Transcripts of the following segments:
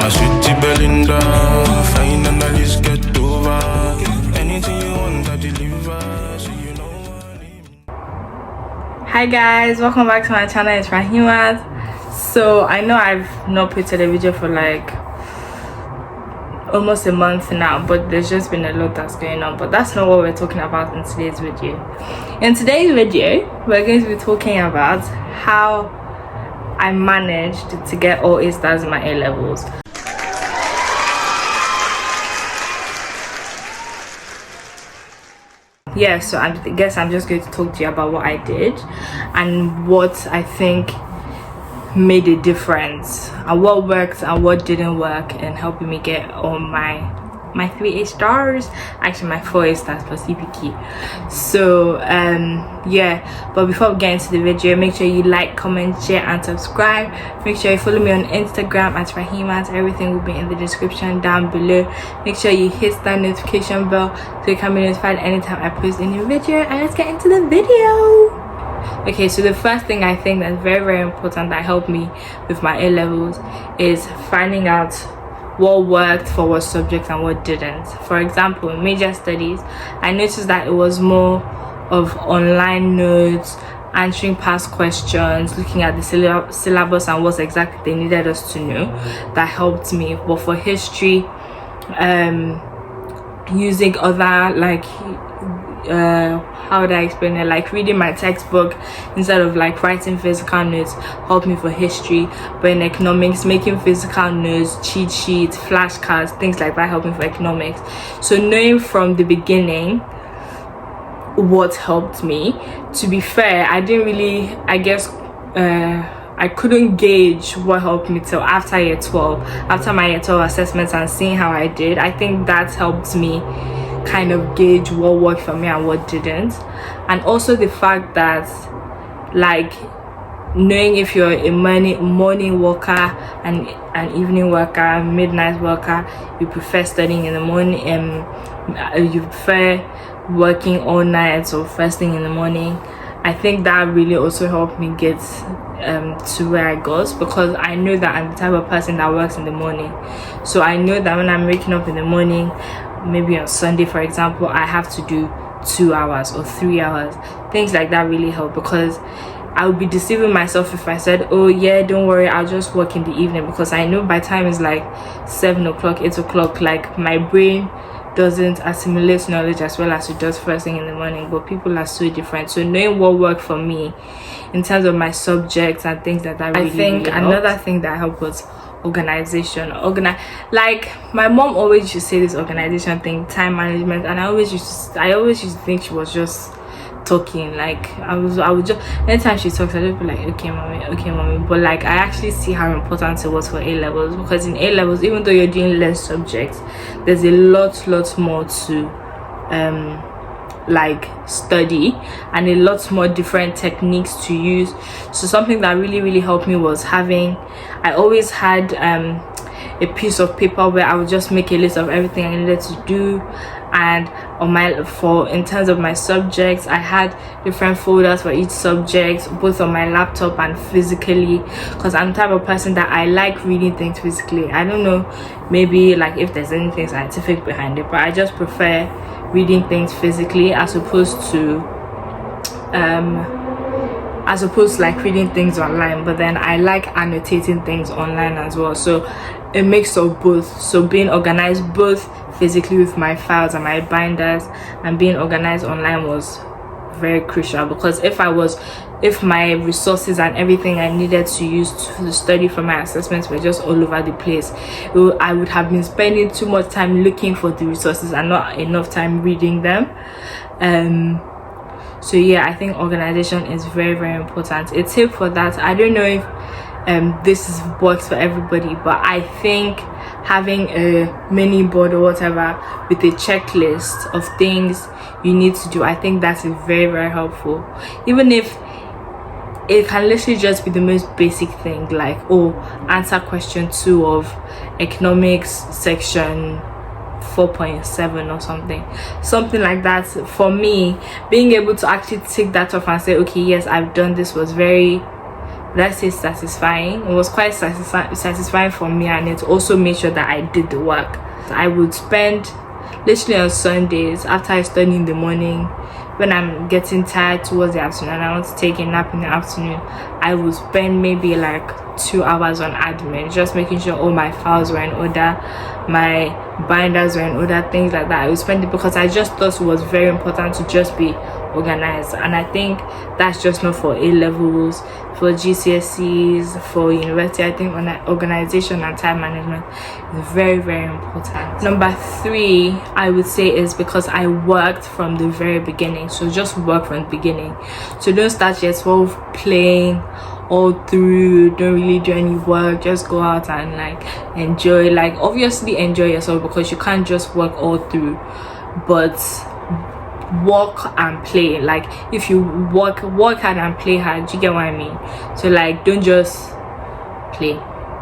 My sweetie Belinda, fine analyst, get over. Anything you want, I deliver. So you know my name. Hi guys, welcome back to my channel. It's KUWR. So I know I've not posted a video for like almost a month now, but there's just been a lot that's going on, but that's not what we're talking about in today's video. In today's video, we're going to be talking about how I managed to get all A stars in my A levels. Yeah, so I guess I'm just going to talk to you about what I did and what I think made a difference and what worked and what didn't work in helping me get all my 3 A stars, actually my 4 A stars for CPK. So yeah, but before we get into the video, make sure you like, comment, share and subscribe. Make sure you follow me on Instagram at KUWR. Everything will be in the description down below. Make sure you hit that notification bell so you can be notified anytime I post a new video. And let's get into the video. Okay, so the first thing I think that's very important that helped me with my A levels is finding out what worked for what subjects and what didn't. For example, in major studies, I noticed that it was more of online notes, answering past questions, looking at the syllabus and what exactly they needed us to know that helped me. But for history, using other like how would I explain it, like reading my textbook instead of like writing physical notes helped me for history. But in economics, making physical notes, cheat sheets, flashcards, things like that helped me for economics. So knowing from the beginning what helped me, to be fair, I didn't really, I guess I couldn't gauge what helped me till after year 12, after my year 12 assessments and seeing how I did. I think that helped me kind of gauge what worked for me and what didn't. And also the fact that like knowing if you're a morning worker and an evening worker, midnight worker, you prefer studying in the morning, you prefer working all night or first thing in the morning. I think that really also helped me get to where I got, because I know that I'm the type of person that works in the morning. So I know that when I'm waking up in the morning, maybe on Sunday for example, I have to do 2 hours or 3 hours. Things like that really help, because I would be deceiving myself if I said, oh yeah, don't worry, I'll just work in the evening, because I know by time it's like 7 o'clock, 8 o'clock, like my brain doesn't assimilate knowledge as well as it does first thing in the morning. But people are so different. So knowing what worked for me in terms of my subjects and things like that really, I think really another thing that helped was organization. Like my mom always used to say this organization thing, time management, and I always used to think she was just talking. Like I would just, anytime she talks, I just be like, okay mommy. But like I actually see how important it was for A levels, because in A levels, even though you're doing less subjects, there's a lot more to like study and a lot more different techniques to use. So something that really helped me was I always had a piece of paper where I would just make a list of everything I needed to do. And in terms of my subjects, I had different folders for each subject, both on my laptop and physically, because I'm the type of person that I like reading things physically. I don't know, maybe like if there's anything scientific behind it, but I just prefer reading things physically as opposed to like reading things online. But then I like annotating things online as well, so a mix of both. So being organized both physically with my files and my binders, and being organized online was very crucial, because if my resources and everything I needed to use to study for my assessments were just all over the place, I would have been spending too much time looking for the resources and not enough time reading them. So yeah, I think organization is very important. A tip for that, I don't know if this works for everybody, but I think having a mini board or whatever with a checklist of things you need to do, I think that is very helpful. Even if it can literally just be the most basic thing, like, oh, answer question 2 of economics section 4.7 or something like that. For me, being able to actually tick that off and say, okay, yes, I've done this, was very would I say satisfying. It was quite satisfying for me, and it also made sure that I did the work. I would spend literally on Sundays, after I study in the morning, when I'm getting tired towards the afternoon and I want to take a nap in the afternoon, I would spend maybe like 2 hours on admin, just making sure all my files were in order, my binders were in order, things like that. I would spend it because I just thought it was very important to just be organized. And I think that's just not for A levels, for GCSEs, for university. I think organization and time management is very, very important. Number 3, I would say, is because I worked from the very beginning. So just work from the beginning. So don't start year 12 playing all through, don't really do any work, just go out and like enjoy. Like obviously enjoy yourself, because you can't just work all through, but work and play. Like if you work hard and play hard, you get what I mean? So like don't just play,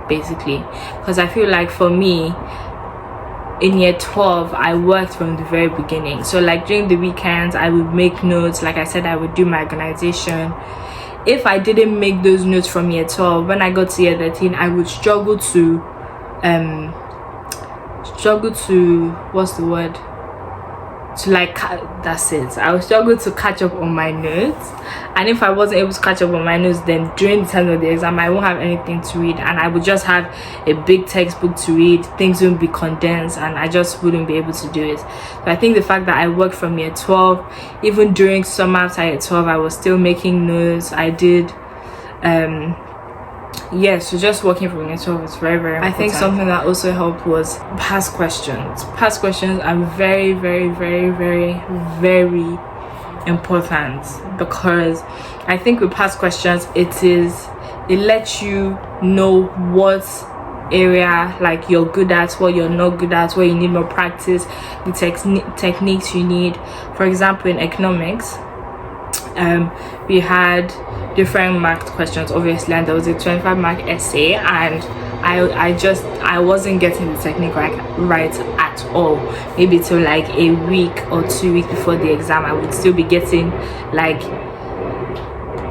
basically. Because I feel like for me in year 12 I worked from the very beginning. So like during the weekends I would make notes. Like I said, I would do my organization. If I didn't make those notes from year 12, when I got to year 13, I would struggle to what's the word, to like, that's it, I would struggle to catch up on my notes. And if I wasn't able to catch up on my notes, then during the time of the exam I won't have anything to read, and I would just have a big textbook to read. Things wouldn't be condensed and I just wouldn't be able to do it. So I think the fact that I worked from year 12, even during summer after year 12, I was still making notes. I did so just working from year 12 is very, very important. I think something that also helped was past questions. Past questions are very, very, very, very, very important, because I think with past questions it lets you know what area like you're good at, what you're not good at, where you need more practice, the techniques you need. For example, in economics, we had different marked questions obviously, and there was a 25-mark essay, and I wasn't getting the technique right at all. Maybe till like a week or 2 weeks before the exam I would still be getting like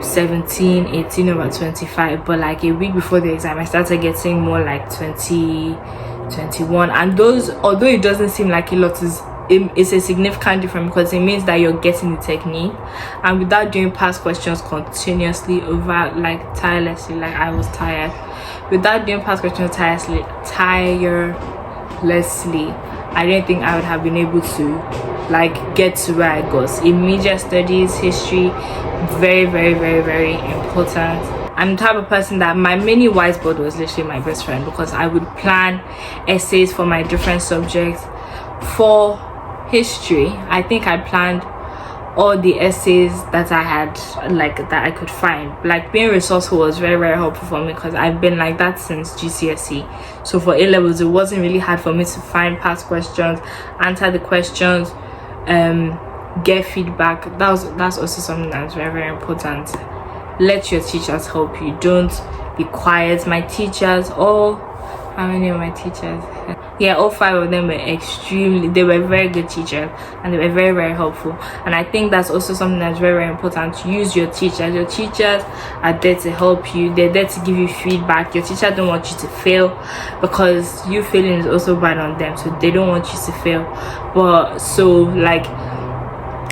17, 18 over 25, but like a week before the exam I started getting more like 20, 21. And those, although it doesn't seem like a lot, it's a significant difference, because it means that you're getting the technique. And without doing past questions continuously over like tirelessly, like I was tired, without doing past questions tirelessly, I don't think I would have been able to like get to where I got. In media studies, history, very, very, very, very important. I'm the type of person that my mini whiteboard was literally my best friend, because I would plan essays for my different subjects. For history, I think I planned all the essays that I had, like that I could find. Like being resourceful was very, very helpful for me, because I've been like that since GCSE. So for A levels it wasn't really hard for me to find past questions, answer the questions, get feedback. That's also something that's very, very important. Let your teachers help you, don't be quiet. My teachers, how many of my teachers? Yeah, all 5 of them were they were very good teachers, and they were very, very helpful. And I think that's also something that's very, very important. Use your teachers. Your teachers are there to help you. They're there to give you feedback. Your teacher don't want you to fail, because you failing is also bad on them, so they don't want you to fail.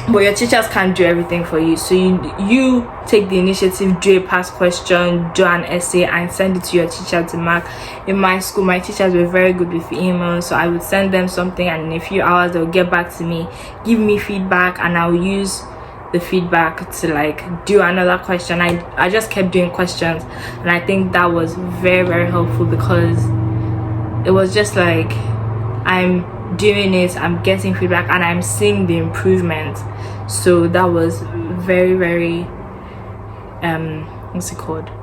But your teachers can't do everything for you, so you take the initiative, do a past question, do an essay, and send it to your teacher to mark. In my school, my teachers were very good with emails, so I would send them something, and in a few hours they'll get back to me, give me feedback, and I'll use the feedback to like do another question. I just kept doing questions, and I think that was very, very helpful, because it was just like I'm doing it, I'm getting feedback, and I'm seeing the improvement. So that was very, very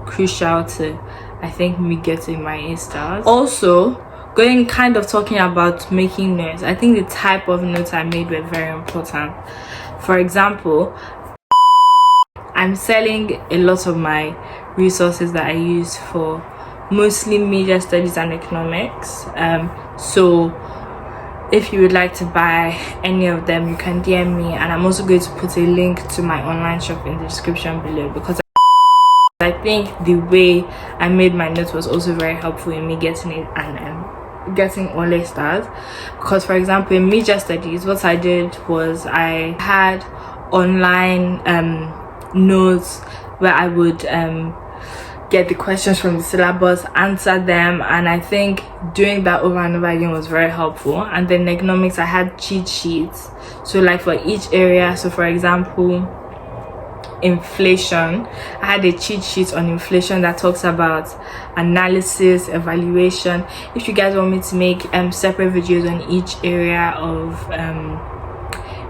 crucial to, I think, me getting my A stars. Also, talking about making notes, I think the type of notes I made were very important. For example, I'm selling a lot of my resources that I use for mostly media studies and economics. So if you would like to buy any of them, you can DM me, and I'm also going to put a link to my online shop in the description below, because I think the way I made my notes was also very helpful in me getting it and getting all A stars. Because for example, in media studies, what I did was I had online notes where I would get the questions from the syllabus, answer them, and I think doing that over and over again was very helpful. And then in economics, I had cheat sheets, so like for each area. So for example, inflation, I had a cheat sheet on inflation that talks about analysis, evaluation. If you guys want me to make separate videos on each area of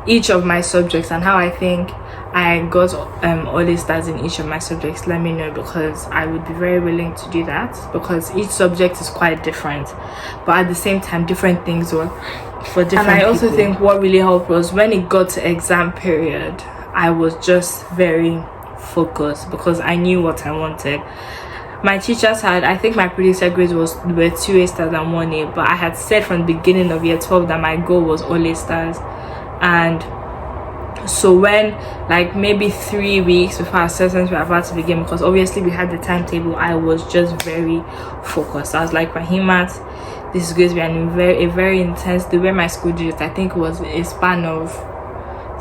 each of my subjects and how I think I got all A stars in each of my subjects, let me know, because I would be very willing to do that, because each subject is quite different, but at the same time different things work for different people. And I also think what really helped was when it got to exam period, I was just very focused because I knew what I wanted. My teachers had, I think my predicted grades were 2 A stars and 1 A, but I had said from the beginning of year 12 that my goal was all A stars. And so when like maybe 3 weeks before our sessions were about to begin, because obviously we had the timetable, I was just very focused. I was like, Rahimat, this is going to be a very intense, the way my school did it, I think it was a span of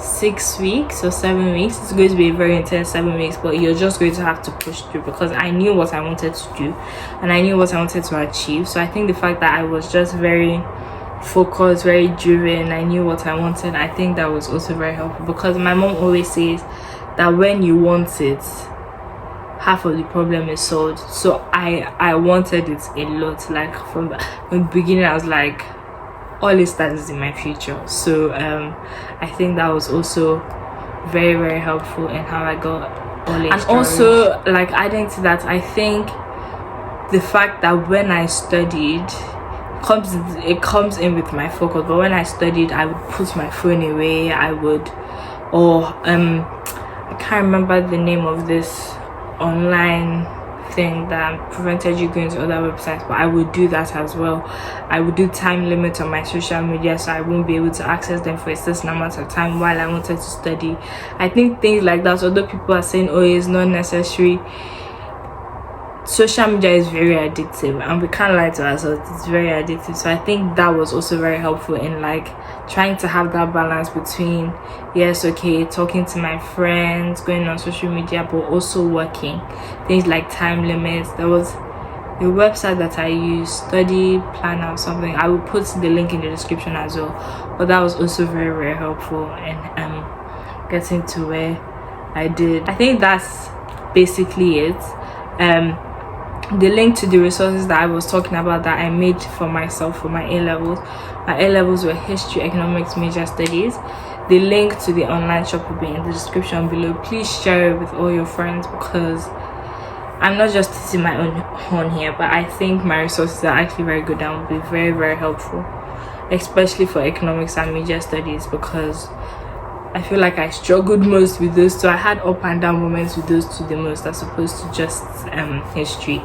6 weeks or 7 weeks. It's going to be a very intense 7 weeks, but you're just going to have to push through, because I knew what I wanted to do and I knew what I wanted to achieve. So I think the fact that I was just very focused, very driven, I knew what I wanted, I think that was also very helpful, because my mom always says that when you want it, half of the problem is solved. So I wanted it a lot. Like from the beginning, I was like, all A stars is in my future. So I think that was also very, very helpful in how I got all A stars. And also, like, adding to that, I think the fact that when I studied, it comes in with my focus, but when I studied, I would put my phone away. I would, or I can't remember the name of this online thing that prevented you going to other websites, but I would do that as well. I would do time limit on my social media, so I won't be able to access them for a certain amount of time while I wanted to study. I think things like that, although people are saying, oh, it's not necessary, social media is very addictive, and we can't lie to ourselves, it's very addictive. So I think that was also very helpful in like trying to have that balance between, yes, okay, talking to my friends, going on social media, but also working. Things like time limits. There was a website that I used, Study Planner or something. I will put the link in the description as well, but that was also very, very helpful in getting to where I did. I think that's basically it. The link to the resources that I was talking about that I made for myself for my A-levels. My A-levels were history, economics, media studies. The link to the online shop will be in the description below. Please share it with all your friends, because I'm not just teaching my own horn here, but I think my resources are actually very good and will be very, very helpful, especially for economics and media studies, because I feel like I struggled most with those two. I had up and down moments with those two the most, as opposed to just history.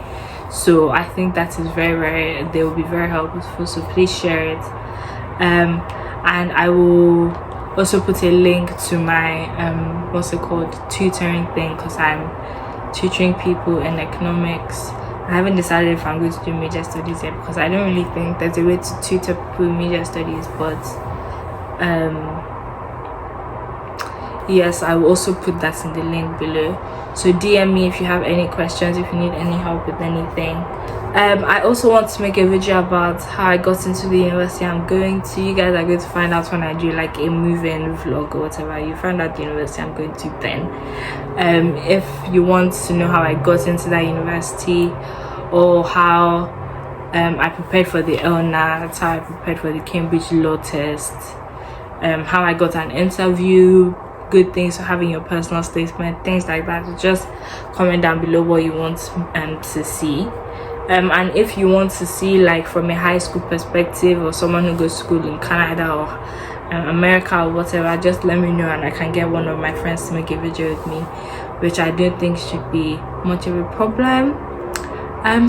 So I think that is very, very, they will be very helpful, so please share it. And I will also put a link to my tutoring thing, because I'm tutoring people in economics. I haven't decided if I'm going to do media studies yet, because I don't really think there's a way to tutor people in media studies, but yes, I will also put that in the link below. So DM me if you have any questions, if you need any help with anything. I also want to make a video about how I got into the university I'm going to. You guys are going to find out when I do like a move-in vlog or whatever. You find out the university I'm going to then. If you want to know how I got into that university, or how I prepared for the LNAT, how I prepared for the Cambridge law test, how I got an interview, good things for having your personal statement, things like that, just comment down below what you want to see. And if you want to see like from a high school perspective, or someone who goes to school in Canada or America or whatever, just let me know and I can get one of my friends to make a video with me, which I don't think should be much of a problem.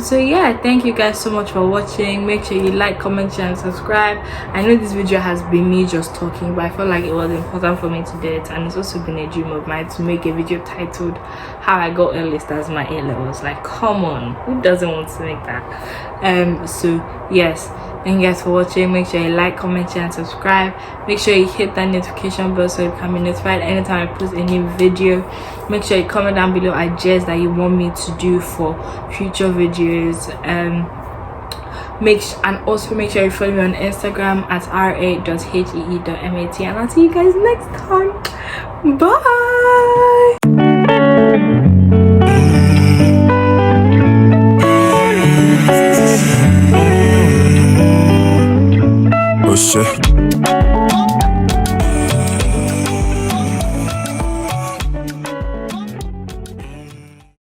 So yeah, thank you guys so much for watching. Make sure you like, comment, share, and subscribe. I know this video has been me just talking, but I felt like it was important for me to do it, and it's also been a dream of mine to make a video titled how I got A list as my A levels. Like, come on, who doesn't want to make that? So yes, thank you guys for watching. Make sure you like, comment, share, and subscribe. Make sure you hit that notification bell so you can be notified anytime I post a new video. Make sure you comment down below ideas that you want me to do for future videos. And also make sure you follow me on Instagram at ra.hee.mat, and I'll see you guys next time. Bye. Oh shit.